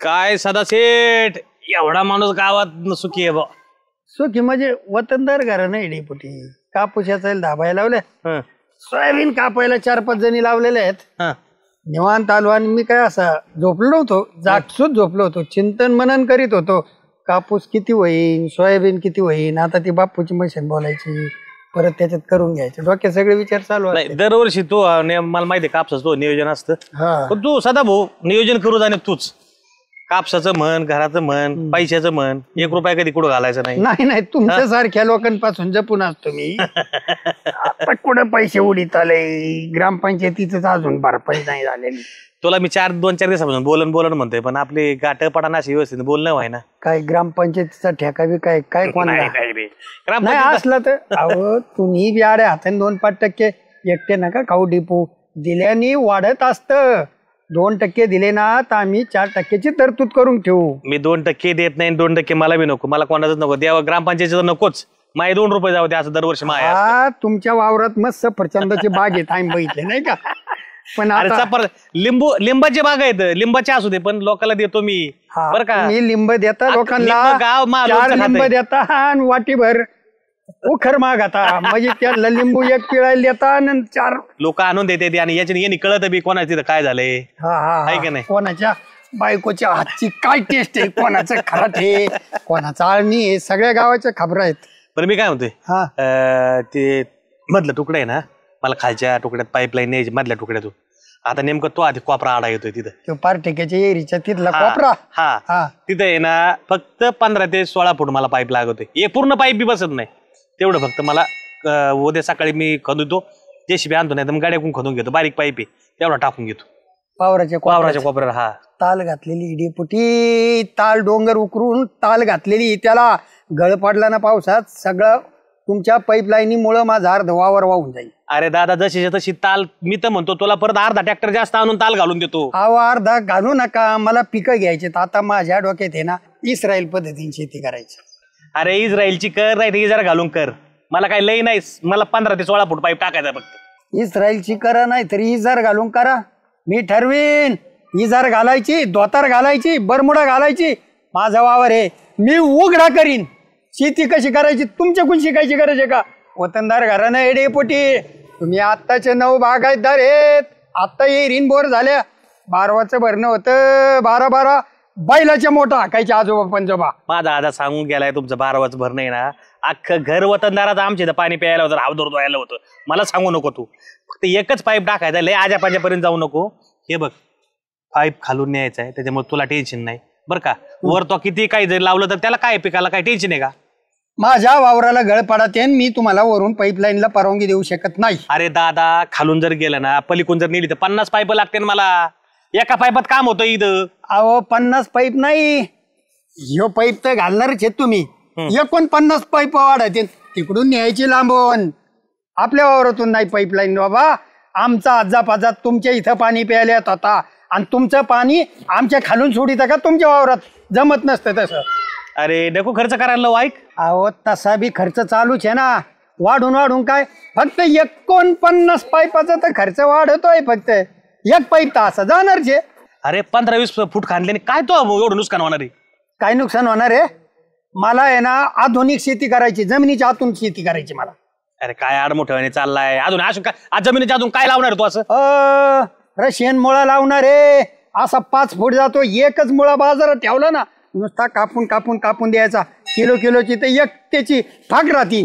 काय सदाशेठ एवढा माणूस गावात सुखी आहे बा. सुखी म्हणजे वतनदार घर नाही डेपुटी. कापूसाचा धाबाय लावल्या, सोयाबीन कापायला 4-5 जणी लावलेल्या आहेत. निवांत आलो आणि मी काय असा झोपलो नव्हतो, जागसूच झोपलो होतो. चिंतन मनन करीत होतो, कापूस किती होईन, सोयाबीन किती होईन. आता ती बापूची मशीन बोलायची, परत त्याच्यात करून घ्यायचं. डोक्यात सगळे विचार चालू नाही. दरवर्षी तू मला माहिती आहे कापसाचं तो नियोजन असतं, पण तू सदा भाऊ नियोजन करू जाणे तूच. कापसाचं म्हण, घराचं म्हण, पैशाचं म्हण, 1 रुपया कधी कुठं घालायचं नाही. नाही नाही, तुमच्या सारख्या लोकांपासून जपून असतो मी. आता कुठं पैसे उडीत आले, ग्रामपंचायतीच अजून भरपाई नाही झालेली. तुला मी 2-4 दिवसापासून बोलन म्हणतोय, पण आपली गाठपणा अशी व्यवस्थित बोलणं व्हाय ना. काय ग्रामपंचायतीचा ठेका बी काय कोण नाही असला तर अहो तुम्ही बी आडे हाताने 2-5% एकटे नका खाऊ. डिपू दिल्याने वाढत असतं. 2% दिले ना तर आम्ही 4%ची तरतूद करून ठेवू. मी 2% देत नाही, 2% मला बी नको. मला कोणाच नको द्यावं, ग्रामपंचायतीचं नकोच. माझे 2 रुपये जाऊ दे असं दरवर्षी माया. तुमच्या वावरात मस्त सफरचंदाची बाग आहे, टाइम बघितले नाही का. पण लिंबाची बाग आहेत, लिंबाची असू दे, पण लोकांना देतो मी बरं का. मी लिंब देता लोकांना, 4 लिंब देता आणि वाटीभर उखर माग आता. म्हणजे त्याला लिंबू 1 पिळायला देता आणि 4 लोक आणून देते. आणि याने कळत बी कोणाचं तिथं काय झालंय. आहे की नाही, कोणाच्या बायकोच्या हातची काय टेस्ट आहे, कोणाचं खराट आहे, कोणाचं आळणी आहे, सगळ्या गावाच्या खबरा आहेत. पण मी काय म्हणतोय, ते मधला तुकडा आहे ना, मला खालच्या तुकड्यात पाईपलाईन न्यायची मधल्या तुकड्यातून. आता नेमकं तो आधी कोपरा आडा येतोय तिथं, पार्टिकेच्या एरीच्या तिथला कोपरा. हा तिथं आहे ना, फक्त 15 ते 16 फूट मला पाईप लागतोय. हे पूर्ण पाईप बी बसत नाही. तेवढं फक्त मला उद्या सकाळी मी खदूतो, जेसीबी आणतो, नाही तर मग गाड्याकून खदून घेतो. बारीक पाईप आहे तेवढा टाकून घेतो पावराच्या कोपऱ्याला. हा ताल घातलेली डेपुटी, ताल डोंगर उकरून ताल घातलेली. त्याला गळ पडला ना पावसात, सगळं तुमच्या पाईपलाईनीमुळे माझा अर्ध वावर वाहून जाईल. अरे दादा, जशी तशी ताल. मी तर म्हणतो तुला परत अर्धा ट्रॅक्टर जास्त आणून ताल घालून देतो. अर्धा घालू नका, मला पिकं घ्यायचे. आता माझ्या डोक्यात आहे ना, इस्रायल पद्धतीने शेती करायची. अरे इस्रायलची कर, नाही जरा घालून कर. मला काही लई नाही, मला 15 ते 16 फूट पाईप टाकायचा फक्त. इस्रायलची करा नाही तरी इजार घालून करा. मी ठरवीन, इजार घालायची, धोतार घालायची, बरमुडा घालायची. माझा वावर आहे, मी उघडा करीन. शेती कशी करायची तुमच्याकडून शिकायची गरज आहे का? वतनदार घरानं एडेपोटी तुम्ही आत्ताचे 9 बागायतदार आहेत. आत्ता येईन बोर झाल्या. 12वाचं भरणं होतं, 12 बैलाच्या मोठा हाकायचे आजोबा पंजोबा. माझा आधा सांगून गेलाय तुमचं 12वाचं भरणं आहे ना, अख्खं घर वतनदाराचं आमच्या इथं पाणी प्यायला होतं, हावदोर धुवायला होतं. मला सांगू नको तू, फक्त एकच पाईप टाकायचा, लय आजा पाजापर्यंत जाऊ नको. हे बघ, पाईप खालून न्यायचा आहे, त्याच्यामुळे तुला टेन्शन नाही बरं का. वर तो किती काही जरी लावलं तर त्याला काय पिकाला काय टेन्शन आहे का? माझ्या वावराला गळ पडते, मी तुम्हाला वरून पाईपलाईनला परवानगी देऊ शकत नाही. अरे दादा, खालून जर गेलं ना, पलीकडून जर नेली तर 50 पाईप लागते मला. एका पाईपात काम होतं इथं. अहो 50 पाईप नाही, ह्यो पाईप तर घालणारच आहेत तुम्ही. 49 पाईप वाढायचे, तिकडून न्यायची लांबून. आपल्या वावरातून नाही पाईपलाईन बाबा. आमचा आजा पाजा तुमच्या इथं पाणी प्यायला येत होता, आणि तुमचं पाणी आमच्या खालून सोडित का तुमच्या वावरात? जमत नसतं तसं. अरे नको खर्च करायला लावू. ऐक, अहो तसा बी खर्च चालूच आहे ना, वाढून काय. फक्त 49 पाईपाचा तर खर्च वाढतोय. फक्त 1 पाईप तर असं जाणारच आहे. अरे 15-20 फूट खांदल्याने काय तो एवढं नुकसान होणार आहे? काय नुकसान होणार आहे? मला आहे ना आधुनिक शेती करायची, जमिनीच्या आतून शेती करायची मला. अरे काय आडमोठ्याने चाललाय अजून असं काय? आज जमिनीच्या आतून काय लावणार तू असं? रशियन मुळा लावणार आहे. असा 5 फूट जातो, एकच मुळा बाजारात ठेवला ना, नुसता कापून द्यायचा. किलोची तर एक त्याची फाक राहती.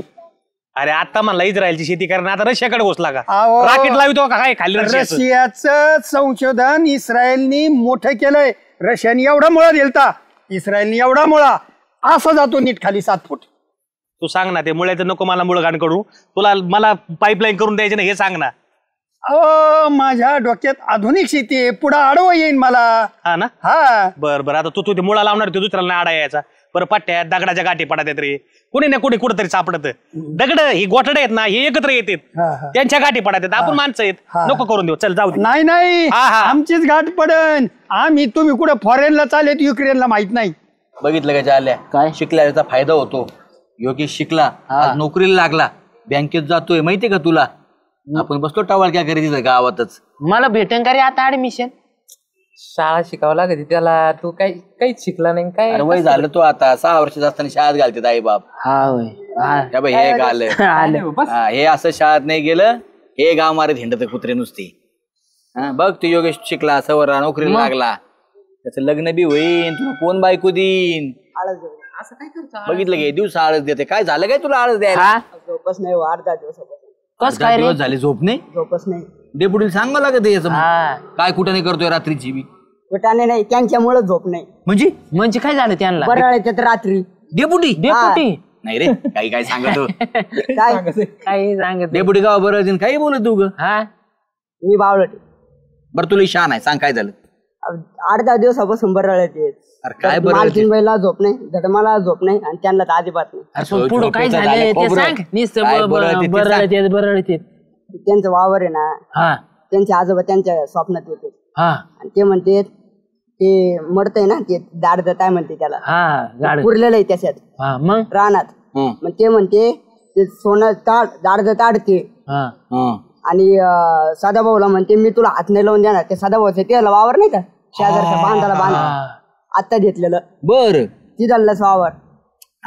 अरे आता म्हणला इस्रायलची शेती करणं, आता रशियाकडे घुसला का? राकेट लावितो का काय खाली? रशियाचं संशोधन इस्रायलनी मोठं केलंय. रशियाने एवढा मुळा दिलता, इस्रायलने एवढा मुळा. असा जातो नीट खाली 7 फूट. तू सांग ना, ते मुळ्याचं नको मला मुळ घाण करू. मला पाईपलाईन करून द्यायची ना, हे सांग ना. अहो माझ्या डोक्यात आधुनिक शेती आहे, पुढं आडवं येईन मला. हा ना? हा बरं आता तू ते मुळा लावणार, तू दुसऱ्याला आडा यायचा. बरं पट्ट्यात दगडाच्या गाठी पडत येत रे, कुणी ना कुणी कुठंतरी सापडत. दगड ही गोठडे आहेत ना, हे एकत्र येतात, त्यांच्या गाठी पडत आहेत. आपण माणसं आहेत, नको करून देऊ. चल जाऊ दे. नाही आमचीच गाठ पडन. तुम्ही कुठं फॉरेनला चालेत, युक्रेनला माहित नाही. बघितलं का जाल्या, काय शिकल्याचा फायदा होतो. योगेश शिकला, आज नोकरीला लागला, बँकेत जातोय. माहितीये का तुला? आपण बसलो टवाळ क्या करायची गावातच. मला भेटेन का रे आता ऍडमिशन? शाळा शिकावं लागते त्याला. तू काहीच शिकला नाही काय. अरे वय झालं तो आता 6 वर्षाचा असताना शाळेत घालते आई बाप. हा होय. त्या बाई हे घालं हे असं शाळेत नाही गेलं हे गाव मारत हिंडत कुत्रे नुसते. बघ तू योगेश शिकला सवरला नोकरीला लागला त्याचं लग्न बी होईन तुला कोण बायको देईन. बघितलं गे दिवस आळस देते काय झालं काय तुला आळस द्यायला. झोपच नाही 8-10 दिवसापासून. कस काय दिवस झाले झोप नाही. झोपच नाही. डेपुटीला सांग मला का याचं काय कुठं नाही करतोय रात्रीची बी. कुठाने नाही त्यांच्यामुळे झोप नाही. म्हणजे काय झालं त्यांना. बरं येतात रात्री. डेपुटी डेपुटी नाही रे काही काय सांगतो काय काही सांगत. डेपुटी गाव बरं काही बोलत तू ग. हा मी बावळट. बरं तुला शान आहे सांग काय झालं. 8-10 दिवसापासून बरं येते. अरे काय बरं मालकीन बाईला झोप नाही धडमाला झोप नाही आणि त्यांना तर अजिबात नाही. पुढं काय झालं ते सांग. नुसतं बरं ते त्यांचं वावर आहे ना हा त्यांचे आजोबा त्यांच्या स्वप्नात येते हा आणि ते म्हणते ते मरतय ना ते दाड काय म्हणते त्याला हा पुरलेलं आहे त्याच्यात हा मग रानात. मग ते म्हणते ते सोनं दाड ताडते आणि सदाभाऊला म्हणते मी तुला हात नाही लावून देणार. ते सदाभाऊचं त्याला वावर नाही का शेजारच्या बांधाला बांध आत्ता घेतलेलं बर तिथलंच वावर.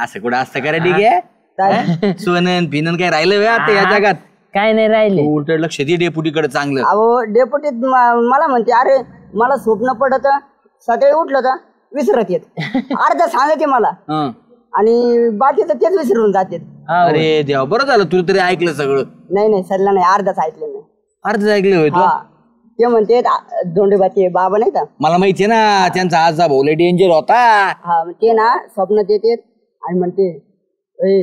असं कुठं असतं का रे ठीक आहे. सोनन फिनन काय राहिलं आता या जगात काय नाही राहिले. उलट लक्ष दे डेपुटीकडे चांगलं. अहो डेपुटीत मला म्हणते अरे मला स्वप्न पडत सकाळी उठलं तर विसरत येत अर्धा सांगते मला आणि बाकीचं तेच विसरून जाते. अरे देवा बरं झालं तू तरी ऐकलं सगळं. नाही सल्ला नाही अर्धाच ऐकलं नाही. अर्ध ऐकलं होय तू. ते म्हणते दोंडेबाचे बाबा नाही का मला माहितीये ना त्यांचा आजा भाऊ डेंजर होता. हा ते ना स्वप्नात येते आणि म्हणते ए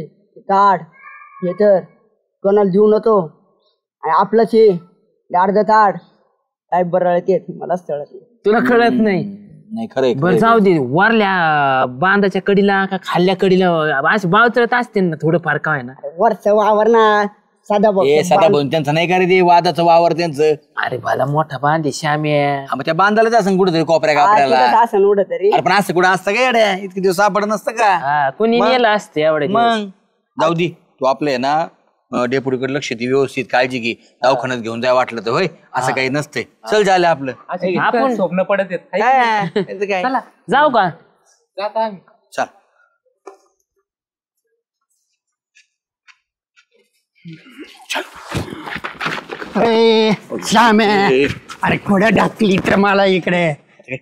ताड हे तर कोणाला जीव नव्हतो आणि आपलंच हे अर्ध ताड काय बरं येते मलाच कळत नाही. तुला कळत नाही. नाही खरंय बरं जाऊ दे. वरल्या बांधाच्या कडीला का खाल्ल्या कडीला असे बावचळत असते ना थोडं फार काय ना. वरच वावर ना साधा भाऊ त्यांचं नाही का रे ते वादाचं वावर त्यांचं. अरे भला मोठा बांधे श्याम्या. मग त्या बांधायलाच असं कुठं तरी कोपऱ्या कापऱ्याला. असं उडत तरी अरे पण असं कुठं असतं का येड्या इतके दिवस सापड नसतं का. कोणी नेलं असते एवढे. मग जाऊ दे तू आपलं आहे ना डेपुटीकडे लक्ष दे व्यवस्थित काळजी घे दवाखान्यात घेऊन जाय वाटलं तर होय असं काही नसतंय. चल झालं आपलं आपण स्वप्न पडत येत काय जाऊ का. चल अरे खोड्या ढाकली तर मला इकडे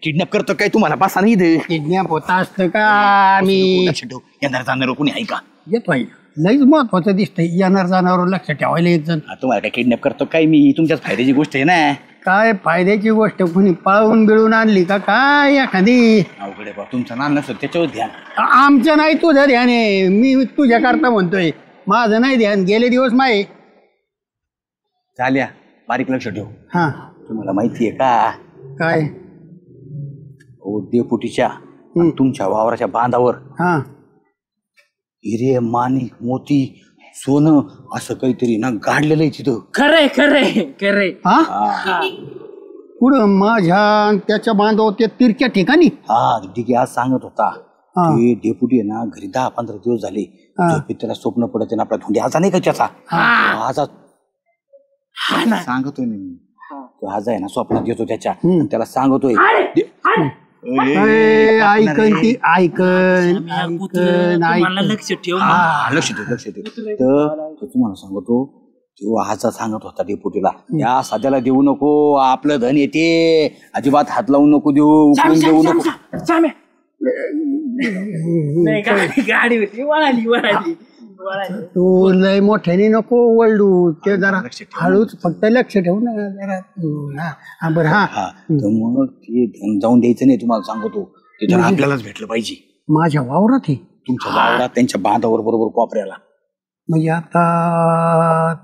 किडनॅप करतो काय तुम्हाला पासा नाही दे. किडनॅप होता असतं का मी येणार जाणार कोणी आहे का. येतोय लईच महत्वाचं दिसतंय येणार जाणार लक्ष ठेवायला एक जण. तुम्हाला काय किडनॅप करतो काय मी तुमच्याच फायद्याची गोष्ट आहे ना. काय फायद्याची गोष्ट कोणी पळवून बिळून आणली का काय एखादी. अवघड आहे तुमचं नाम नसतं त्याच्यावर ध्यान. आमचं नाही तुझं ध्यान आहे मी तुझ्या करता म्हणतोय माझं नाही ध्यान गेले दिवस माय झाल्या बारीक लक्ष ठेव. हा तुम्हाला माहितीये का काय डेपुटीच्या तुमच्या वावराच्या बांधावर हा हिरे माणिक मोती सोनं असं काहीतरी ना गाडलेलं आहे तिथं. खरंय खरंय. हा पुढं माझ्या त्याच्या बांधव ते तिरक्या ठिकाणी. हा दिघे आज सांगत होता की डेपुटी आहे ना घरी 10-15 दिवस झाले झोपेत त्याला स्वप्न पडत ना आपला धोंडे आजा नाही का त्याचा आजा सांगतोय मी तो आजा आहे ना स्वप्नात येतो त्याच्या त्याला सांगतोय ऐकन ती ऐकन लक्ष ठेव. लक्ष ठेव तर तुम्हाला सांगतो तेव्हा आजा सांगत होता डेपुटीला या साध्याला देऊ नको आपलं धन येते अजिबात हात लावू नको देऊ उकळून देऊ नको. गाडी होती वळाली. तू लय मोठ्याने नको वळडू ते जरा हळूच फक्त लक्ष ठेवू ना जरा. बरं हा तर मग ते धन जाऊन द्यायचं नाही तुम्हाला सांगतो ते धन आपल्यालाच भेटलं पाहिजे. माझ्या वावरात आहे तुमच्या वावरात त्यांच्या बांधावर बरोबर कोपऱ्याला. म्हणजे आता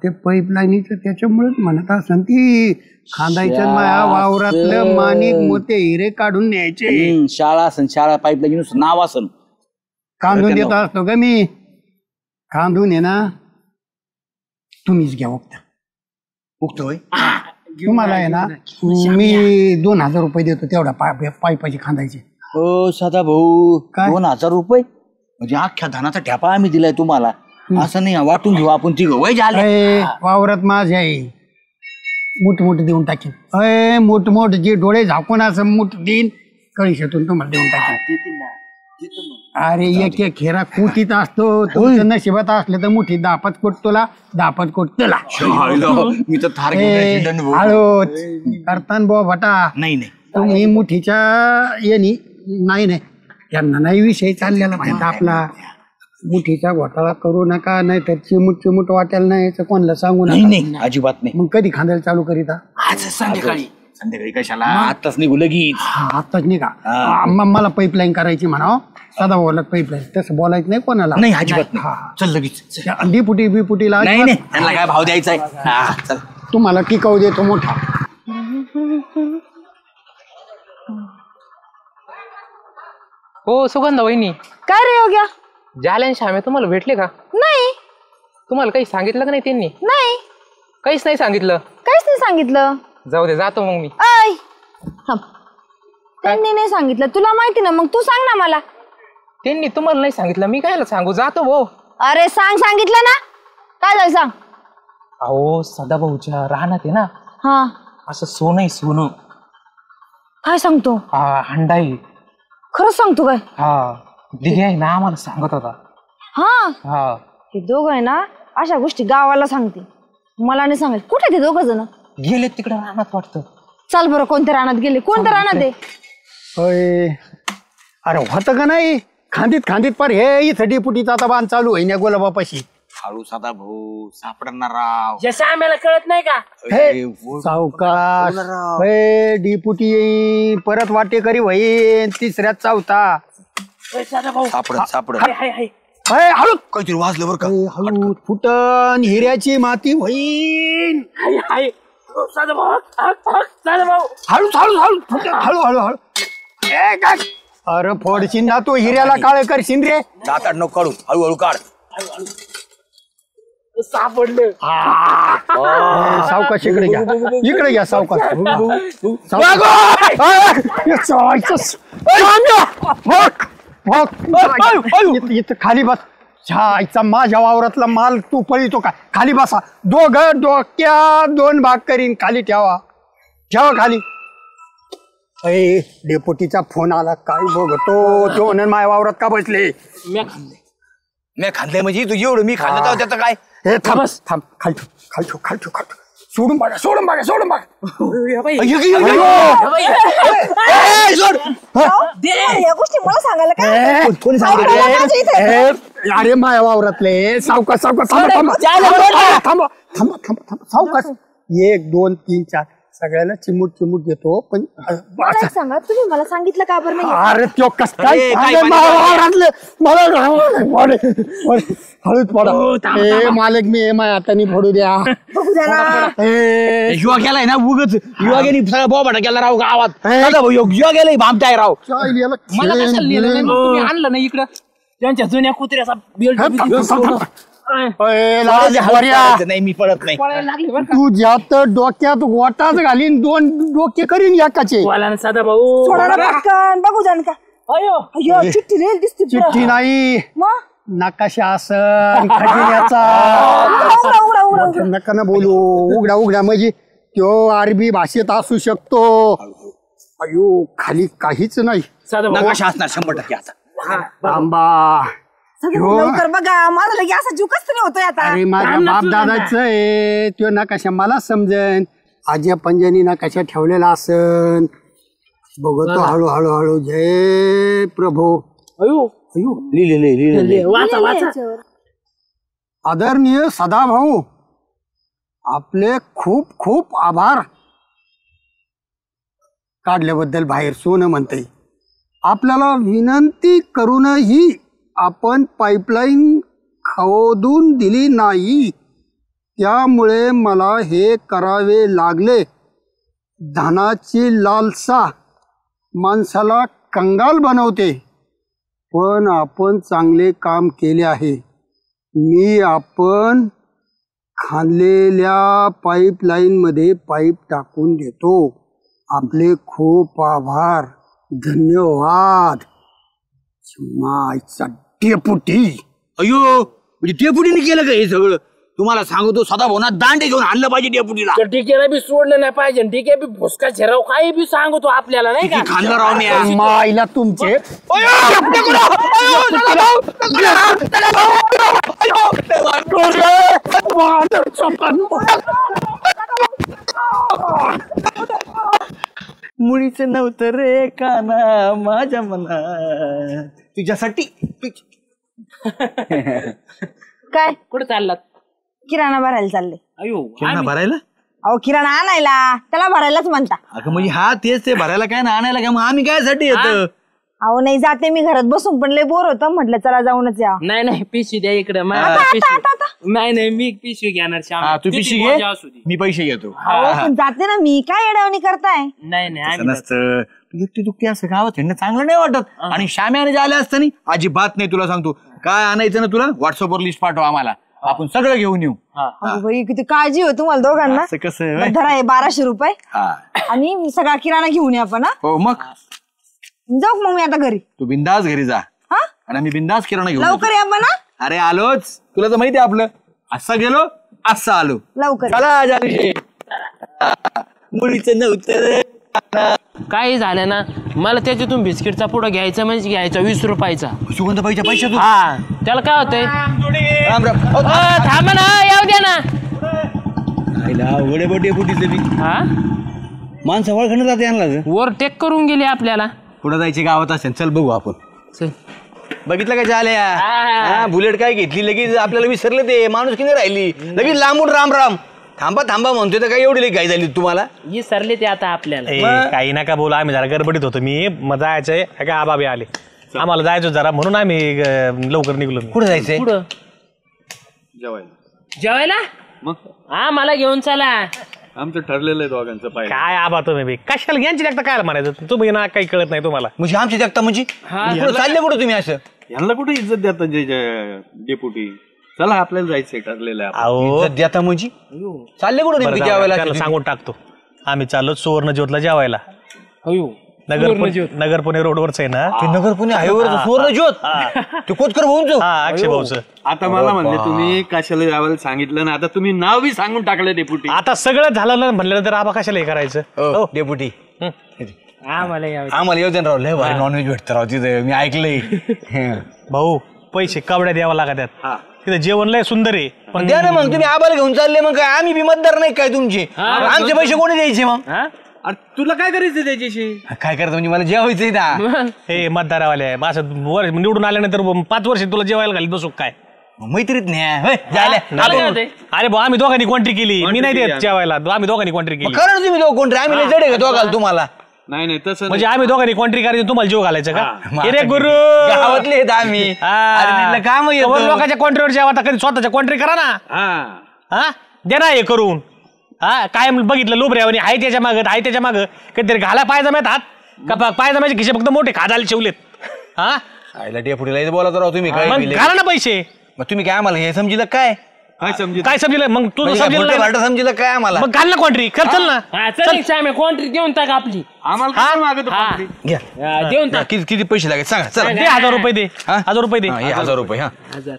ते पाईपलाईनीचं त्याच्यामुळेच म्हणत असन ती खांदायचं माझ्या वावरातलं माणिक मोते हिरे काढून न्यायचे. शाळा असन शाळा पाईपलाईन नाव असन कांदून देत असतो का मी कांदून आहे ना तुम्हीच घ्या उगतोय तुम्हाला आहे ना मी 2000 रुपये देतो तेवढा पाईपाची खांदायची. हो साधा भाऊ 2000 रुपये म्हणजे अख्ख्या धनाचा ठ्यापा आम्ही दिलाय तुम्हाला असं नाही वाटून घेऊ आपण तिघ वय झाले वावरात माझ्या आहे मोठ देऊन टाकेन. अय मोठ जे डोळे झाकून असं मोठ देईन कळीशातून तुम्हाला देऊन टाकेन. अरे एक खेरा कुटीत असतो. तुमचं नशिबात असलं तर मोठी 10-5 कोट तुला 10-5 कोट तुला. मी तर थार हळूच करतान बुवा भटा. नाही तुम्ही मुठीच्या येणी नाही यांना नाही विषय चाललेला माहिती आपला. मुठीचा घोटाळा करू नका, नाही तर चिमूट वाटेल नाही याचं कोणाला सांगू नका. अजिबात नाही. मग कधी खांदायला चालू करीता? आज संध्याकाळी कशाला आताच निघू लगेच. आताच निघा. मग मला पाईपलाईन करायची म्हणावं. सदा बोलत पाईपलाईन तसं बोलायचं नाही कोणाला. नाही अजिबात नाही. चल लगेच. डिपुटीला नाही त्यांना काय भाव द्यायचा आहे. चल तुम्हाला टिकाऊ देतो मोठा. हो सुगंधा वहिनी, काय रे योग्या? जालन श्यामे तुम्हाला भेटले का? नाही तुम्हाला काही सांगितलं का नाही त्यांनी? नाही काहीच नाही सांगितलं. काहीच नाही सांगितलं. जाऊ दे, जातो मग मी. ऐ थांब. त्यांनी नाही सांगितलं तुला माहिती ना, मग तू सांग ना मला. त्यांनी तुम्हाला नाही सांगितलं, मी कायला सांगू? जातो भाऊ. अरे सांगितलं ना. काय झालं सांग. अहो सदाभाऊच्या राहणार आहे ना, हा असं सोनं आहे सोनं. काय सांगतो? हा हंडा आहे. खरंच सांगतो काय? हा दिदी आहे ना आम्हाला सांगत होता. हा हे दोघं आहे ना अशा गोष्टी गावाला सांगते, मला नाही सांगायचं. कुठे ते दोघं जण? गेले तिकडे रानात वाटतं. चल बरं, कोणत्या रानात गेले? कोणत्या रानात आहे? होय. अरे होतं का नाही खांदीत पर हे इथं डिपुटीचा आता बांध चालू आहे ना गुलाबापाशी. हळू सदा भाऊ सापडणार राव. जसं आम्हाला कळत नाही का? सावकाश. डिपुटी परत वाटेकरी होईन तिसऱ्यात चौथा. सापडत हळू काहीतरी वाजलं बरं का. हळू फुटन हिऱ्याची माती होईन. हळू फुटन हळू. अरे फोडशीन ना तू हिऱ्याला काळे करशील रे. दातात नको काढू, हळूहळू काढ. सापडलं. सावकाश इकडे घ्या सावकाश. इथं खाली बस. आईचा माझ्या वावरातला माल तू पळितो का? खाली बसा. दोघं डोक्या 2 भाग करीन. खाली ठेवा खाली. डेपुटीचा फोन आला. काय बघतो तो म्हणून माझ्या वावरात का बसले? मी खाल्लंय म्हणजे तू एवढं मी खाल्लं तर त्याचं काय? हे थांब खालतो. सोडून बघा. या गोष्टी मला सांगायला काय? अरे माया वावरातले सावकाश. थांबा. सावकाश. 1 2 3 4 सगळ्याला चिमूट देतो. पण मला एक सांगा, तुम्ही मला सांगितलं का बरं नाही? अरे तो कस काय मला हळूच पडा. मालक मी माझ्या हाताने फोडू द्या. युवा गेलाय ना उगच. युवा गेली सगळा बोबाटा गेला राव गावात. युवा गेलाय भामटाय राव. मला कशाला नेलं नाही? मग तुम्ही आणलं नाही इकडं त्यांच्या जुन्या कुत्र्याचा नाही मी पडत नाही. तू ज्यात डोक्यात गोटाच घालीन 2 डोके करीन एकाचे. साधा भाऊ बघू जाण का? अयो चिठ्ठी लिहिली दिसते. चिठ्ठी नाही, मग नकाशा असन खजिन्याचा. नका ना बोलू. उघडा म्हणजे तो अरबी भाषेत असू शकतो. अयो खाली काहीच नाही. नकाशा असणार 100% आता. आंबा लवकर बघा, माझा लगे असा जीव कसं नाही होतोय आता. अरे माझ्या बाप दादाच आहे तो नकाशा मला समजेन. आजी पंजानी नकाशा ठेवलेला असन. बघतो हळू. जय प्रभू. लिहिले वाचा. आदरणीय सदाभाऊ, आपले खूप खूप आभार. काढल्याबद्दल बाहेर सोनं म्हणते. आपल्याला विनंती करूनही आपण पाईपलाईन खोदून दिली नाही, त्यामुळे मला हे करावे लागले. धनाची लालसा माणसाला कंगाल बनवते, पण आपण चांगले काम केले आहे. मी आपण खाल्लेल्या पाईपलाईनमध्ये पाईप टाकून देतो. आपले खूप आभार. धन्यवाद. मायचा डेपुटी. अयो म्हणजे डेपुटीने केलं का हे सगळं? तुम्हाला सांगतो सदा भाऊना दांडे घेऊन आणलं पाहिजे डेपुटीला. तर टिकेला बी सोडलं नाही पाहिजे टिके बी भुसका झेराव काही बी सांगतो आपल्याला नाही का खाल्लं राव मी आज. माईला तुमचे मुळीच नव्हतं रे काना माझ्या मना तुझ्यासाठी. काय कुठे चाललात किराणा भरायला चालले. अयो किराणा भरायला? अहो किराणा आणायला त्याला भरायलाच म्हणता. अगं म्हणजे हा तेच ते भरायला काय ना आणायला काय मग आम्ही काय साठी येतो. अहो नाही जाते मी घरात बसून पण लय बोर होतं म्हटलं चला जाऊनच या. नाही नाही पिशवी द्या इकडे आता. नाही नाही मी पिशवी घेणार श्याम. तू पिशी किती घे मजा असू दे. मी पैसे घेतो. अहो पण जाते ना मी काय येड्यावानी करताय. नाही नाही असं आम्ही नसतं दुखती दुखती असं गावात हिंडणं चांगलं नाही वाटत. आणि श्याम्याने जे आले असतं नाही अजिबात नाही. तुला सांगतो काय आणायचं ना तुला व्हॉट्सअपवर लिस्ट पाठव आम्हाला आपण सगळं घेऊन येऊ. अहो बाई किती काळजी हो तुम्हाला दोघांना. असं कसं बरं, धरा हे 1200 रुपये हा. आणि सगळा किराणा घेऊन या आपण. हो मग जाऊ मग मी आता घरी. तू बिंदास घरी जा हा आणि आम्ही बिंदास किराणा घेऊन येतो. लवकर या पण. अरे आलोच तुला तर माहिती आहे आपलं असं गेलो असं आलो. लवकर या. चला जाणे मुळीचं नव्हतं. काही झालं ना मला त्याच्यातून बिस्किटचा पुडा घ्यायचा म्हणजे घ्यायचा 20 रुपयाचा. सुगंध पाहिजे पैशातून. हा त्याला काय होतंय राम राम. थांबा ना येऊ द्या ना. वडे बडे फुटीचे बी हा माणसं ओळखणं जाते यांना. ओव्हरटेक करून गेले आपल्याला. पुढे जायचे गावात असेल चल बघू आपण. चल. बघितलं का झाल्या बुलेट काय घेतली लगेच आपल्याला विसरले ते माणूस की नाही राहिली लगेच लांबून राम राम थांबा थांबा म्हणतोय तर काय एवढी घाई झाली तुम्हाला. ही सरले ते आता आपल्याला. काही नका बोला आम्ही जरा गडबडीत होतो. मी मग जायचंय काय आबाबी आले आम्हाला जायचं जरा म्हणून आम्ही लवकर निघलो. कुठे जायचंय? पुढं जेवायला मग हा मला घेऊन चला. आमचं ठरलेलं आहे दोघांचं पाहिजे. काय आबा तुम्ही बी कशाला यांची देखता काय म्हणायचं तुम्ही ना काही कळत नाही तुम्हाला. म्हणजे आमची देखता म्हणजे कुठं चालले कुठं तुम्ही असं? यांना कुठे इज्जत देतात डेपुटी. चला आपल्याला जायचंय ठरलेलं आहे. अहो इज्जत देता म्हणजे चालले कुठं बरं नेमकी जाऊ जेवायला? द्या, त्याला सांगून टाकतो आम्ही चाललो सुवर्ण ज्योतला जेवायला. अयो नगर पुणे रोडवरच आहे ना ते नगर पुणे हायवेवर सुवर्ण ज्योत ते कोतकर भाऊंच. हा अक्षय भाऊच. आता मला म्हणले तुम्ही कशाला जायला सांगितलं ना आता तुम्ही नाव बी सांगून टाकलं डेपुटी. आता सगळं झालं म्हणल्यानंतर आबा कशाला हे करायचं. डेपुटी आम्हाला आम्हाला येऊ दे राव लय भारी नॉनव्हेज भेटतं राव तिथे मी ऐकलंय. भाऊ पैसे कवड्या द्यावा लागतात तिथे जेवण लय सुंदर आहे. पण द्या ना मग तुम्ही आबाला घेऊन चालले मग काय आम्ही बी मतदार नाही काय तुमचे आमचे पैसे कोणी द्यायचे मग? अरे तुला काय करायचं त्याच्याशी? काय करतो म्हणजे मला जेवायचंय ना. हे मतदारावाले असं वर्ष निवडून आल्यानंतर 5 वर्ष तुला जेवायला घालीत बसू काय मैत्रीत नाही अरे भाऊ आम्ही दोघांनी कॉन्ट्री केली. मी नाही देत जेवायला आम्ही दोघांनी कॉन्ट्री केली. खरं ना तुम्ही दोघं कोण रे? आम्ही लय जड आहे का दोघाला तुम्हाला? नाही तसं म्हणजे आम्ही दोघांनी कॉन्ट्री करायची तुम्हाला जीव घालायचं का? अरे गुरु गावातले आहेत आम्ही. काम लोकांच्या कॉन्ट्रीवर जेवा आता कधी स्वतःच्या कॉन्ट्री करा ना. हा दे ना हे करून. हा काय बघितलं लोबऱ्यावर आहे त्याच्या मागं आहे त्याच्या मागं कधीतरी घाला पायजमात हात का पायजमाचे खिशे फक्त मोठे खादाले शिवलेत. हा आईला डेपुटीला बोलत राव तुम्ही काय मग घाला ना पैसे. मग तुम्ही काय आम्हाला हे समजिलं काय? काय समजेल? काय समजलं मग तुझं समजलं समजिलं काय आम्हाला? मग घाल ना कॉन्ट्री कर चल ना. चल कोणतरी देऊन टाक आपली. आम्हाला काय मागतो कोणतरी? घ्या देऊन टाक. किती पैसे लागेल सांगा चला. दे 1000 रुपये दे. हा? 1000 रुपये दे. हे 1000 रुपये. हा 1000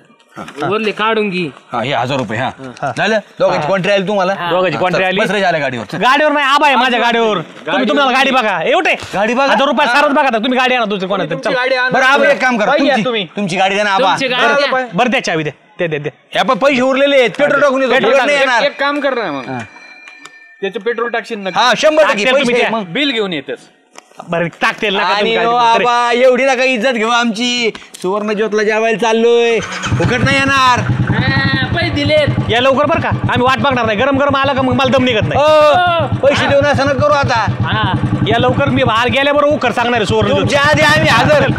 वरले काढून घे. हा हे 1000 रुपये. हा झालं दोघांची कॉन्ट्री आली तुम्हाला? दोघांची कॉन्ट्री आली. बस रे झालं गाडीवर. गाडीवर नाही आबा आहे माझ्या गाडीवर. तुम्हाला गाडी बघा एवढे गाडी बघा. 1000 रुपये सारच बघा तुम्ही गाडी आणा दुसरी कोणाचं. तुमची गाडी आणा. बरं आबा एक काम करा पाहिजे तुम्ही. तुमची गाडी द्या ना आबा. तुमची गाडी द्या. बरं द्या चावी दे दे ह्या पण पैसे उरलेले आहेत पेट्रोल टाकून येतो. पेट्रोल फुकट नाही येणार. एक काम कर ना मग त्याचं पेट्रोल टाकशील ना. हा 100% टाकतील तुम्ही पैसे द्या. मग. बिल घेऊन येतच. बरं टाकतील ना आणि हो आबा एवढी नका इज्जत घेऊ आमची. सुवर्ण ज्योतला जेवायला चाललोय फुकट नाही येणार. पैसे दिलेत. या लवकर बरं का आम्ही वाट बघणार नाही. गरम गरम आलं का मग मला दम निघत नाही. पैसे देऊन असं नका करू आता. हा या लवकर मी बाहेर गेल्याबरोबर उकर सांगणार आहे सुवर्ण तुमच्या आधी आम्ही हजर.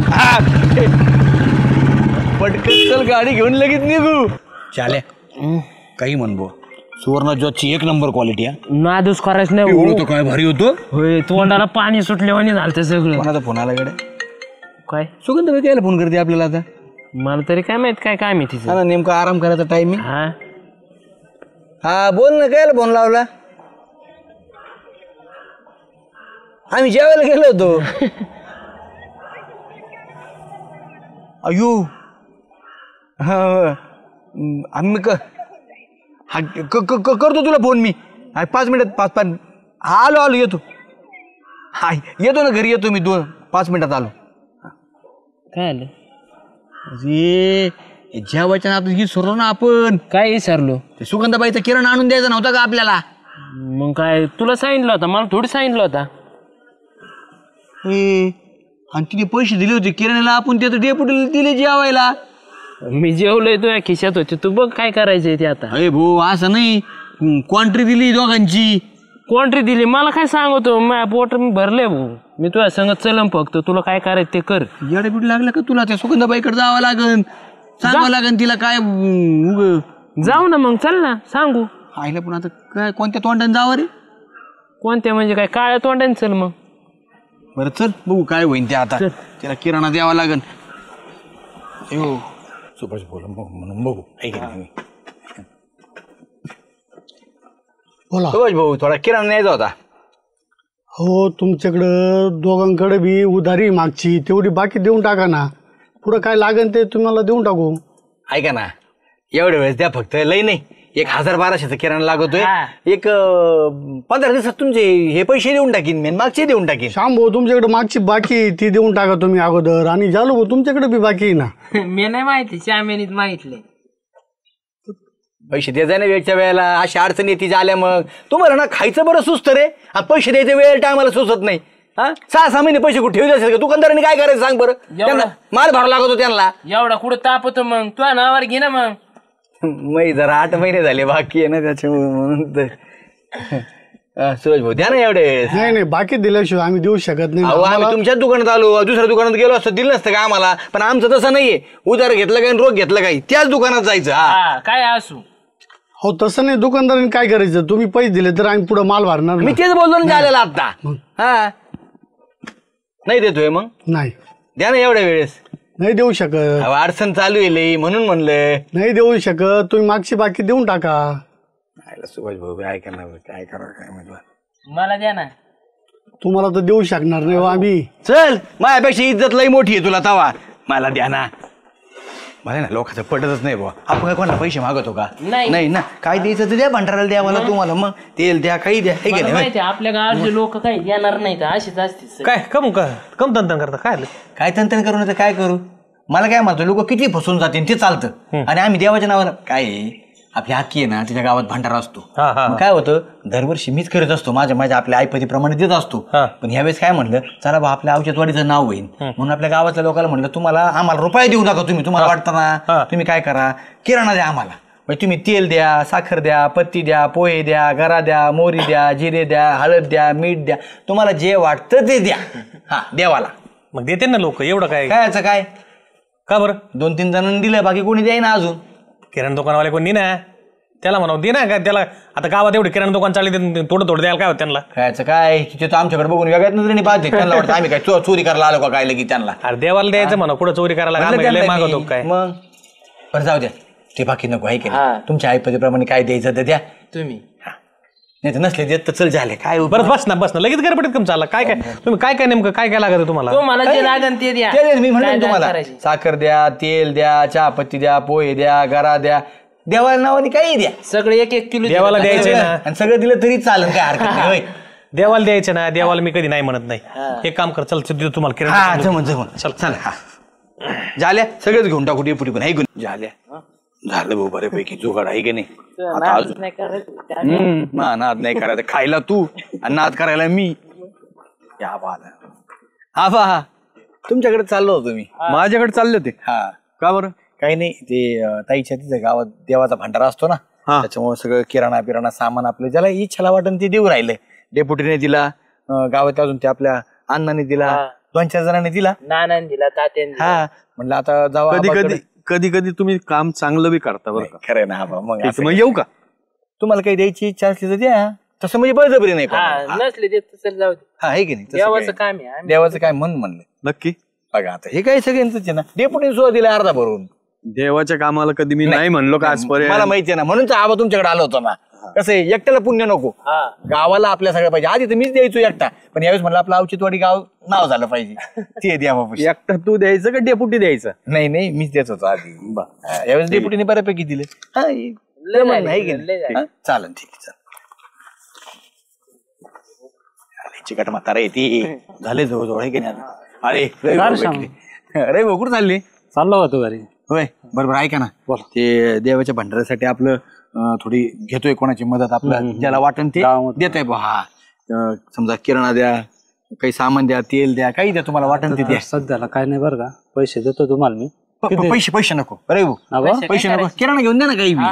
पटकन चल गाडी घेऊन लगेच निघू. चाले काही म्हणबो सुवर्ण ज्योतची 1 नंबर क्वालिटी. नादूस करायचं नाही. होतो काय भारी होतो. होय तोंडाला पाणी सुटल्यावानी झालं सगळं. कोणाचा फोन आला कडे? काय सुगंध कायला फोन करते आपल्याला आता? मला तरी काय माहित काय माहिती. हा ना नेमका आराम करायचा टाइमिंग. हा हा बोल ना कायला फोन लावला? आम्ही जेवायला गेलो होतो. अयो हा आम्ही हा करतो तुला फोन मी. 5 मिनिटात 5 आलो येतो. हा येतो ना घरी येतो मी 5 मिनिटात आलो. काय आलं? अरे जेवायच्या नात ही सोडलो ना आपण. काय विसरलो? ते सुगंधाबाईचा किराणा आणून द्यायचा नव्हता का आपल्याला? मग काय तुला सांगितलं होता, मला थोडी सांगितलं होता. आणि तिने पैसे दिले होते किराण्याला, आपण ते डेपुटीला दिले जेवायला. मी जेवलोय तुझ्या खिशात होते, तू बघ काय करायचंय ते आता. अरे भाऊ असं नाही, क्वांट्री दिली दोघांची. कोणतरी दिली मला काय सांगतो, माझ्या पोट मी भरले भाऊ. मी तुझ्या संगत चलम, फक्त तुला काय करायचं ते कर. येडे लागलं का तुला? त्या सुगंधाबाईकडे जावं लागन, सांगावं लागन तिला काय. जाऊ ना मग, चल ना सांगू. आईला पण आता काय कोणत्या तोंडाने जावं रे? कोणत्या म्हणजे काय, काळ्या तोंडाने चल मग. बरं चल बघू काय होईन ते आता. तिला किराणा द्यावा लागन. सुभाष बोल म्हणून बघू. बोला. सुभाष भाऊ थोडा किराणा न्यायचा होता. हो तुमच्याकडं दोघांकडे बी उधारी मागची तेवढी बाकी देऊन टाका ना. पुढं काय लागेल ते तुम्हाला देऊन टाकू. ऐका ना, एवढ्या वेळेस द्या फक्त, लई नाही. 1000-1200चा किराणा लागतोय. एक 15 दिवसात तुमचे हे पैसे देऊन टाकीन मी, मागचे देऊन टाकीन. श्याम भाऊ तुमच्याकडे मागची बाकी ती देऊन टाका तुम्ही अगोदर. आणि जालू भाऊ तुमच्याकडे बी बाकी आहे ना. मी नाही माहिती, श्यामेनीत माहितले. पैसे द्यायचा ना वेळच्या वेळेला. अशी अडचण येते झाल्या मग तुम्हाला ना खायचं बरं सुचत रे. पैसे द्यायचे वेळ टायमाला सुचत नाही. 6-6 महिने पैसे कुठे ठेवले असेल का? दुकानदारांनी काय करायचं सांग बरं? त्यांना माल भरावा लागतो त्यांना. एवढा कुठं ताप होतो मग, तुझ्या नावावर घे ना मग. मै जरा 8 महिने झाले बाकी आहे ना त्याच्यामुळे म्हणून तर. सुरेश भाऊ द्या ना एवढे. नाही बाकी दिल्याशिवाय आम्ही देऊ शकत नाही. आम्ही तुमच्याच दुकानात आलो, दुसऱ्या दुकानात गेलो असतं दिलं नसतं का आम्हाला? पण आमचं तसं नाहीये. उधार घेतलं काही रोग घेतलं काही त्याच दुकानात जायचं. हा काय असू. हो तसं नाही, दुकानदारांनी काय करायचं? तुम्ही पैसे दिले तर आम्ही पुढे माल भरणार. मी तेच बोललो ना झालेला आता. हा नाही देतोय मग नाही द्या ना एवढ्या वेळेस. नाही देऊ शकत. अडचण चालू आहे म्हणून म्हणलं. नाही देऊ शकत. तुम्ही मागची बाकी देऊन टाका. सुभाष भाऊ ऐका ना, काय करा काय म्हटलं. मला द्या ना. तुम्हाला तर देऊ शकणार नाही आम्ही. चल माझ्यापेक्षा इज्जत लई मोठी आहे तुला तवा. मला द्या ना. मला ना लोकांचं पटतच नाही बाबा. आपण काय कोणाला पैसे मागतो का? नाही ना. काय द्यायचं तर द्या, भंडाराला द्या मला, तुम्हाला मग तेल द्या, काही द्या. हे मला माहिती आहे, आपल्या गावाचे लोक काही देणार नाहीत, अशीच असतील. काय कम तंतन करता काय आलं? काय तंत्र करू नये काय करू? मला काय म्हणतो, लोक किती फसून जातील ते चालतं. आणि आम्ही देवाच्या नावानं काय आपली हक्की आहे ना, तिच्या गावात भंडारा असतो. मग काय होतं, दरवर्षी मीच करत असतो, माझ्या आपल्या आईपतीप्रमाणे देत असतो. पण यावेळेस काय म्हणलं, चला बा आपल्या औषधवाडीचं नाव होईल म्हणून आपल्या गावातल्या लोकांना म्हणलं, तुम्हाला आम्हाला रुपये देऊ नका तुम्ही. तुम्हाला वाटतं ना, तुम्ही काय करा, किराणा द्या आम्हाला. म्हणजे तुम्ही तेल द्या, साखर द्या, पत्ती द्या, पोहे द्या, गरा द्या, मोहरी द्या, जिरे द्या, हळद द्या, मीठ द्या, तुम्हाला जे वाटतं ते द्या. देवाला मग देते ना लोक. एवढं काय याचं काय? का बरं? 2-3 जणांनी दिलं, बाकी कोणी द्याय ना अजून. किराणा दुकानवाले कोणी ना त्याला म्हणावं दे ना. काय त्याला आता गावात एवढे किराणा दुकान चालले, थोडं द्यायला काय होतं त्यांना? खायचं काय? तिथे तर आमच्याकडे बघून वेगळ्याच नजरेने पाहते. त्यांना वाटतं आम्ही काय चोरी करायला आलो का काय लगी त्यांना. अरे देवाला द्यायचं म्हणा, कुठं चोरी करायला मागवतो काय? मग बरं जाऊ द्या, ते बाकी नको आहे की नाही. तुमच्या आईपतीप्रमाणे काय द्यायचं तर द्या तुम्ही. नाही तर नसले देत तर चल झाले. काय बरं बस ना लगेच गडबडीत कम चालला. काय तुम्ही काय नेमकं काय लागत तुम्हाला? तुम्हाला जे लागेल ते द्या. मी म्हणलं तुम्हाला साखर द्या, तेल द्या, चहापत्ती द्या, पोहे द्या, गरा द्या, देवाला नावाने काही द्या. सगळे 1-1 किलो देवाला द्यायचे ना. आणि सगळं दिलं तरी चालेल, काय हरकत नाही. देवाला द्यायचं ना. देवाला मी कधी नाही म्हणत नाही. एक काम कर, चल तुम्हाला किराणा जमन चल चल. हा झाल्या सगळेच घेऊन टाकू डेपुटी पण ऐकून झाल्या. झालं भाऊ बऱ्यापैकी जुगाड आहे की नाही. नाद नाही करायचं, खायला तू आणि नाद करायला मी. या हा तुमच्याकडे चाललो होतो मी. माझ्याकडे चालले होते. हा का बरं? काही नाही, ते ताईच्या तिथं गावात देवाचा भंडारा असतो ना, त्याच्यामुळे सगळं किराणा सामान आपलं ज्याला इच्छाला वाटन ते देऊ राहिले. डेपुटीने दिला, गावात अजून ते आपल्या अण्णाने दिला, 2-4 जणांनी दिला, नानाने दिला, तात्याने. हा म्हणलं आता जावा. कधी तुम्ही काम चांगलं बी करता बरं का? खरं ना. मग येऊ का? तुम्हाला काही द्यायची इच्छा असली तर द्या, तसं म्हणजे बळजबरी नाही. नसले देत तर जाऊ दे. हा आहे की नाही? देवाचं काम आहे. देवाचं काय म्हणलं नक्की. बघा आता हे काही सगळ्यांच आहे ना. डेपुटीने सुद्धा दिला अर्धा भरून. देवाच्या कामाला कधी मी नाही म्हणलो का आजपर्यंत? मला माहिती आहे ना, म्हणून आबा तुमच्याकडे आलो होतो ना. कसं आहे, एकट्याला पुण्य नको, गावाला आपल्या सगळ्या पाहिजे. आधी तर मीच द्यायचो एकटा, पण यावेळेस म्हणलं आपलं औचित्यवाडी गाव नाव झालं पाहिजे. ते द्या बाबा. एकटा तू द्यायचं का डेपुटी द्यायचं? नाही मीच देत होतो आधी. यावेळेस डेपुटीने बऱ्यापैकी दिले. जमन नाही की नाही? हा? चालन ठीक आहे, चालेल. चिकट म्हातारा येते झाले जवळजवळ आहे की नाही आता? अरे अरे कुठं चालली? चाललो होतो घरी. होय बरोबर ऐका ना ते देवाच्या भंडाऱ्यासाठी आपलं थोडी घेतोय कोणाची मदत आपलं ज्याला वाटन ते देतोय बा. हा समजा किराणा द्या, काही सामान द्या, तेल द्या, काही द्या तुम्हाला वाटन ते द्या. सध्याला काय नाही बरं का, पैसे देतो तुम्हाला मी. पैसे नको अरे पैसे नको, किराणा घेऊन द्या ना काही बी.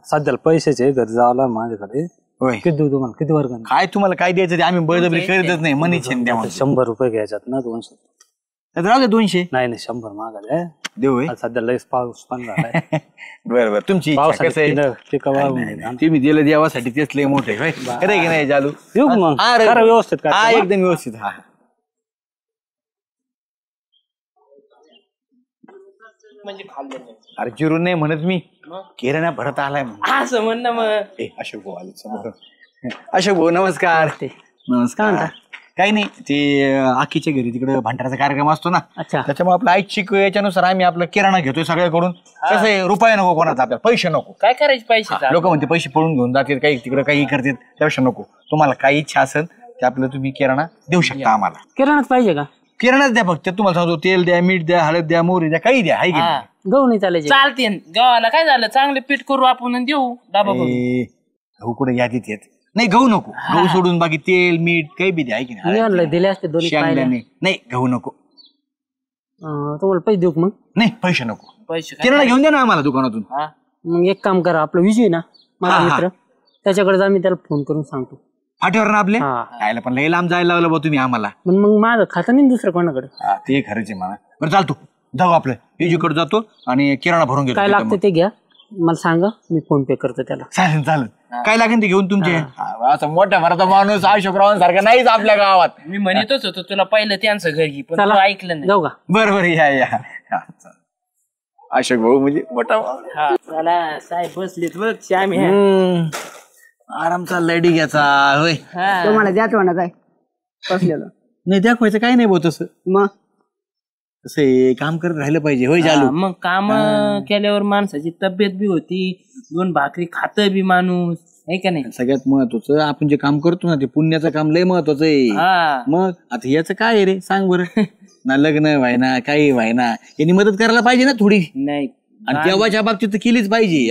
सध्याला पैशाचे घरी जावला माझ्याकडे. होय किती देऊ तुम्हाला, किती वर्ग? काय तुम्हाला काय द्यायचं ते आम्ही बळजबरी करीतच नाही, मनी छेन द्या. 100 रुपये घ्यायच्यात ना, 200. राहू दे 200. नाही 100 मागायला देऊ. सध्या लयच पाऊस पण झालाय. बरं तुमची तुम्ही दिलं देवासाठी तेच लय मोठे होय खरं की नाही चालू येऊ मग व्यवस्थित हा एकदम व्यवस्थित. हा अरे चिरून नाही म्हणत मी, किराणा भरत आलाय असं म्हण ना मग. अशोक भाऊ आले समोर. अशोक भाऊ नमस्कार. नमस्कार. काही नाही ते आखीच्या घरी तिकडे भांडाराचा कार्यक्रम असतो ना, त्याच्यामुळे आपलं ऐच्छिक याच्यानुसार आम्ही आपलं किराणा घेतोय सगळ्याकडून. कसं आहे रुपया नको कोणाचा, आपल्याला पैसे नको. काय करायचे पैसे? लोक म्हणते पैसे पळून घेऊन जातात, काही तिकडे काही करतात, त्यापेक्षा नको. तुम्हाला काही इच्छा असेल ते आपलं तुम्ही किराणा देऊ शकता आम्हाला. किराणाच पाहिजे का? किराणाच द्या फक्त. तुम्हाला सांगतो तेल द्या, मीठ द्या, हळद द्या, मोहरी द्या, काही द्या. आहे की गहू नाही चालायचे? चालते. गावाला काय झालं, चांगले पीठ करू आपण आणि देऊ डाबा करून. गहू कुठे यादीत येत नाही, गहू नको. गहू सोडून बाकी तेल मीठ काही बी द्या. आहे की नाही? दिले असते दोन्ही. नाही गहू नको. तुम्हाला पैसे देऊ मग? नाही पैसे नको. पैसे किराणा घेऊन द्या ना आम्हाला दुकानातून. मग एक काम करा, आपलं विजय ना माझा मित्र, त्याच्याकडे आम्ही त्याला फोन करून सांगतो. फाटीवर ना आपले यायला पण लय लांब जायला लागलं बा तुम्ही आम्हाला. मग माझं खातं नाही दुसरं कोणाकडे. ते खरंच आहे मला. बरं चालतो जाऊ आपलं विजूकडे जातो आणि किराणा भरून घेतो. काय लागतं ते घ्या, मला सांगा, मी फोन पे करतो त्याला. चालेल चालेल. काय लागेल ते घेऊन तुमचे. असं मोठ्या भराचा माणूस अशोकराव सारखा नाहीच आपल्या गावात. मी म्हणतच होतो तुला पहिलं त्यांचं घरी, पण तू ऐकलं नाही. जाऊ का? बरोबर या अशोक भाऊ म्हणजे मोठा. चला साहेब बसलेत बघ श्यामी. आराम चाललाय डिग्याचा. होय तुम्हाला द्याच म्हणत आहे बसलेलं. नाही दाखवायचं काही नाही भाऊ तसं. मग तसं काम करत राहिलं पाहिजे. होय चालू. मग काम केल्यावर माणसाची तब्येत बी होती, 2 भाकरी खात बी माणूस, आहे का नाही? सगळ्यात महत्वाचं आपण जे काम करतो ना ते पुण्याचं काम लय महत्वाचं आहे. मग आता याचं काय आहे रे सांग बरं. ना लग्न व्हायना काही व्हायना, यांनी मदत करायला पाहिजे ना थोडी. नाही आणि देवाच्या बाबतीत केलीच पाहिजे.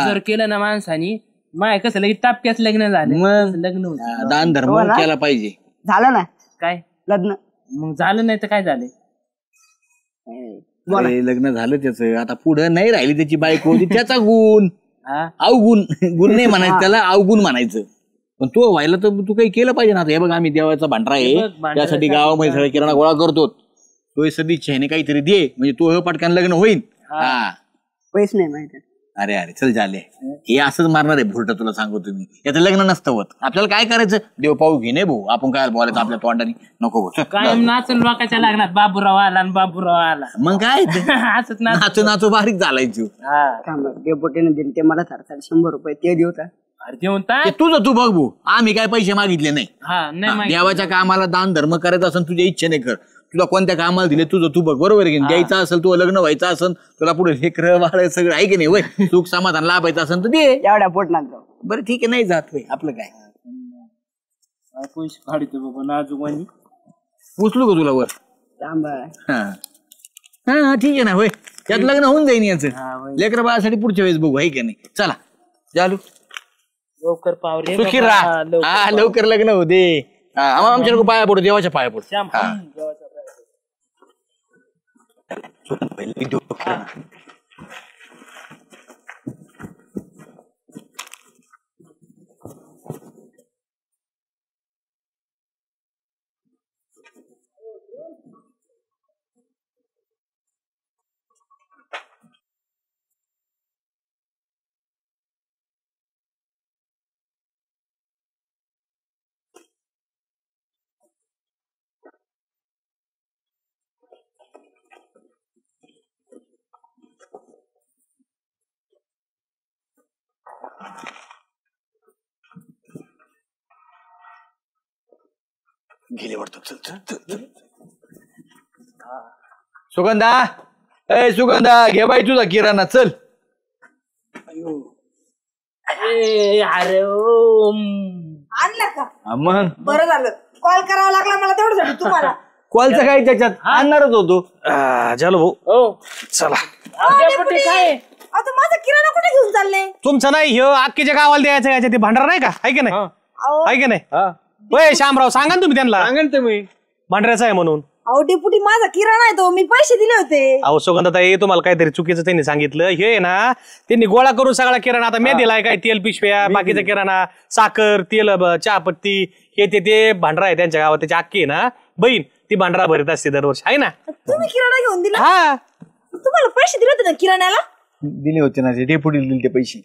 जर केलं ना माणसानी, माय कसं लगेच टापक्याच लग्न झालं. मग लग्न होतं. दान धर्म केला पाहिजे. झालं ना काय लग्न? मग झालं नाही तर काय झालं? लग्न झालं त्याचं, आता पुढे नाही राहिली त्याची बायको होती त्याचा गुण. अवगुण गुण नाही म्हणायचं त्याला, अवगुण म्हणायचं. पण तो व्हायला तर तू काही केलं पाहिजे ना. हे बघ आम्ही देवाचा भांडारा आहे, त्यासाठी गावामध्ये सगळं किराणा गोळा करतो. तो सदिच्छा आहे काहीतरी दे, म्हणजे तो पटकन लग्न होईल. पैसे नाही माहिती. अरे अरे चल झाले. हे असंच मारणार आहे भुरट, तुला सांगू तुम्ही. याचं लग्न नसतं होत. आपल्याला काय करायचं, देव पाहू घे नाही भाऊ, आपण काय बोलायचं आपल्या तोंडाने. नको काय नाचून लोकांच्या लग्नात बाबूराव आला आणि बाबूराव आला. मग काय असंच नाचू नाचू बारीक झालायचो. डेपोटीने दिले ते मला 100 रुपये ते देऊ का? अरे देऊन तुझं तू बघ भाऊ, आम्ही काय पैसे मागितले नाही. देवाच्या कामाला दान धर्म करायचं असेल तुझ्या इच्छेने कर. तुला कोणत्या कामाला दिले तुझं तू बघ. बरोबर आहे की द्यायचं असेल, तुला लग्न व्हायचं असेल, तुला पुढे लेकरं बाळ सगळं आहे की नाही. वय सुख समाधान लाभायचं असेल तर दे. एवढ्या पोटणार जाऊ. बरं ठीक आहे, नाही जात वय आपलं काय. पैसे काढतो बाबा नाजूक. उचलू का तुला वर? हा ठीक आहे ना. होय त्यात लग्न होऊन जाईन याचं. लेकरं बाळासाठी पुढच्या वेळेस बघू, आहे की नाही. चला चालू लवकर पावरे. सुखी राहा. लवकर लग्न होऊ दे. आमच्या नको पाया पडू, देवाच्या पाया पडू. गेले वाटतं. चल चल चल. सुगंधा, ए सुगंधा घे बाई तुझा किराणा चल. अरे आणलं का मग बरं झालं कॉल करावा लागला मला तेवढं तुम्हाला कॉलचं काय त्याच्यात आणणारच होतो. झालो भाऊ चला. काय आता माझा किराणा कुठे घेऊन चालले तुमचं नाही ह्यो अख्खीच्या गावाला द्यायचं याच्या ते भांडार नाही का आहे की नाही आहे की नाही होय श्यामराव सांगा ना तुम्ही त्यांना सांगा ना तुम्ही भांडऱ्याचा आहे म्हणून. अहो डेपुटी माझा किराणा आहे तो मी पैसे दिले होते अहो सुगंधाताई तुम्हाला काहीतरी चुकीचं त्यांनी सांगितलं हे आहे ना त्यांनी गोळा करून सगळा किराणा आता मी दिलाय काय तेल पिशव्या बाकीचा किराणा साखर तेल चहापत्ती हे ते भांडरा आहे त्यांच्या गावात त्याची अख्खी आहे ना बहीण ती भांडरा भरत असते दरवर्षी आहे ना. तुम्ही किराणा घेऊन दिला हा तुम्हाला पैसे दिले होते ना किराण्याला दिले होते ना ते डेपुटी दिले ते पैसे.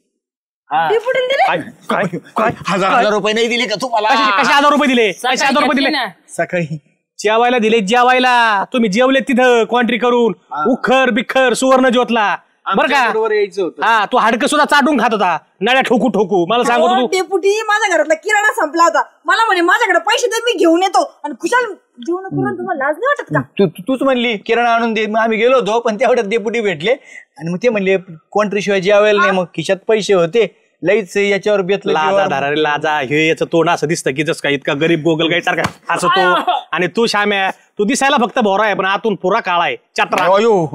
डेपुटीने दिले काय काय 1000 रुपये नाही दिले का तुम्हाला? कसे 1000 रुपये दिले कसे 1000 रुपये दिले सकाळी जेवायला दिले जेवायला तुम्ही जेवले तिथं कॉन्ट्री करून उखर बिखर सुवर्ण ज्योतला बरं का बरोबर यायचं होतं. हा तू हाडकं सुद्धा चाटून खात होता नळ्या ठोकू ठोकू मला सांगतो तू डेपुटी माझ्या घरातला किराणा संपला होता मला म्हणे माझ्याकडे पैसे दे मी घेऊन येतो आणि खुशाल जेवण करून तुम्हाला लाज नाही वाटत का तूच म्हणली किराणा आणून दे मग आम्ही गेलो होतो पण तेवढ्यात डेपुटी भेटले आणि मग ते म्हणले कॉन्ट्री शिवाय जेवायला नाही मग खिशात पैसे होते लईच याच्यावर बेतलं लाजा जेवण. धरा रे लाजा हे याचं तोंड असं दिसतं की जस का इतका गरीब गोगल गाय सारखा असं तो आणि तू श्याम्या तू दिसायला फक्त भोरा आहे पण आतून पुरा काळा आहे चत्रा. अयो.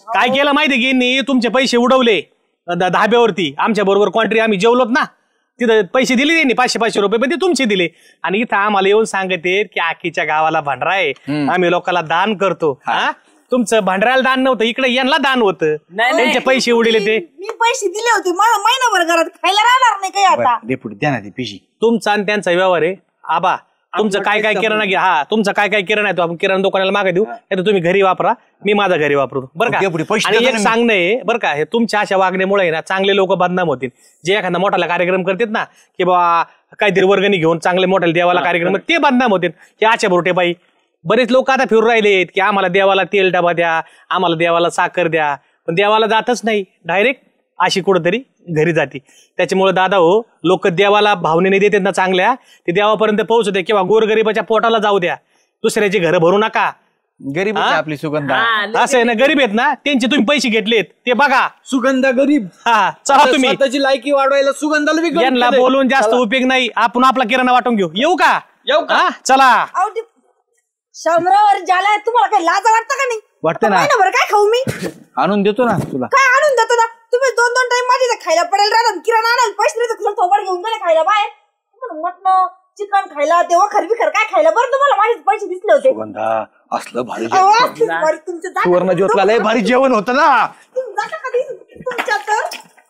काय केलं माहिती की यांनी तुमचे पैसे उडवले धाब्यावरती आमच्या बरोबर कॉन्ट्री आम्ही जेवलोत ना तिथं पैसे दिले त्यांनी 500 रुपये पण ते तुमचे दिले आणि इथं आम्हाला येऊन सांगते की आखीच्या गावाला भांडरा आहे आम्ही लोकांना दान करतो हा तुमचं भांडराला दान नव्हतं इकडे यांना दान होतं त्यांचे पैसे उडले ते मी पैसे दिले होते मला महिनाभर घरात खायला राहणार नाही काही आता डेपुटी द्या ना ती पिशी. तुमचा आणि त्यांचा व्यवहार आहे आबा तुमचं काय काय किराणा घ्या हा तुमचा काय काय किराणा आहे तो आपण किराणा दुकानाला मागे देऊ नाही तर तुम्ही घरी वापरा मी माझा घरी वापरतो बरं का. डेपुटी, पैसे आणि देतो एक ना मी. सांगणं आहे बरं का हे तुमच्या अशा वागण्यामुळे ना चांगले लोक बदनाम होतील जे एखादा मोठाला कार्यक्रम करतात ना की बाबा काहीतरी वर्गणी घेऊन चांगले मोठ्याला देवाला कार्यक्रम ते बदनाम होतील हे आशा भरोटे बाई बरेच लोक आता फिरून राहिलेत की आम्हाला देवाला तेल डबा द्या आम्हाला देवाला साखर द्या पण देवाला जातच नाही डायरेक्ट अशी कुठंतरी घरी जाते त्याच्यामुळे दादा हो लोक देवाला भावनेने देतात ना चांगल्या ते देवापर्यंत पोहोचू द्या किंवा गोरगरिबाच्या पोटाला जाऊ द्या दुसऱ्याची घरं भरू नका. गरीब आहे आपली सुगंधा. असं आहे ना गरीब आहेत ना त्यांचे तुम्ही पैसे घेतलेत ते बघा सुगंधा गरीब हा चला तुम्ही स्वतःची लायकी वाढवायला सुगंधाला बी गरज यांना नाही. बोलून जास्त उपयोग नाही आपण आपला किराणा वाटून घेऊ येऊ का हा, चला अहो ते शंभरावर ज्याला तुम्हाला काही लाज वाटतं का नाही वाटतं ना. महिनाभर काय खाऊ मी आणून देतो ना तुला. काय आणून देतो ना तुम्ही 2-2 टाइम माझी इथं खायला पडेल राहतात किराणा आणायला पैसे देतो तुला थोबड घेऊन गेले खायला बाहेर मटण चिकन खायला तेव्हा खरबिखर काय खायला बरं तुम्हाला माझे पैसे दिसले होते सुगंधा असलं भारी अहो, असलीच बरं तुमचं सुवर्ण ज्योतला लय भारी जेवण होतं ना. तुम्ही जाता कधी तुमच्या तर